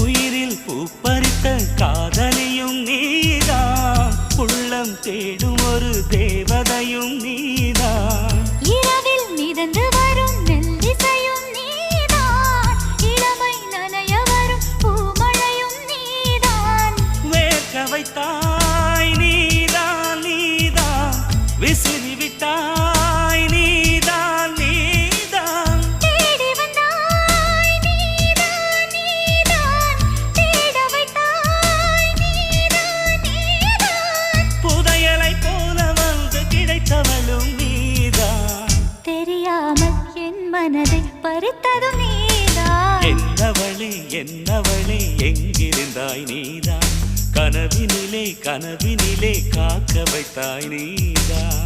உயிரில் பூப்பறித்த காதலியும் நீதான், உள்ளம் தேடும் ஒரு தேவதையும் நீதான். இரவில் மிதந்து வரும் மெல்லிசையும் நீதான், இளமை நனைய வரும் பூமழையும் நீதான். வேர்க்க வைத்தாய் நீதான் நீதான், விசிறி விட்டாய் நீதான் நீதான். தேடி வந்தாய் நீதான் நீதான், தேட வைத்தாய் நீதான் நீதான். புதையலை போல வந்து கிடைத்தவளும் நீதான். தெரியாமல் என் மனதை பறித்ததும் நீதான். என்னவளே என்னவளே எங்கிருந்தாய் நீதான், கனவினிலே கனவினிலே காக்க வைத்தாய் நீதான்.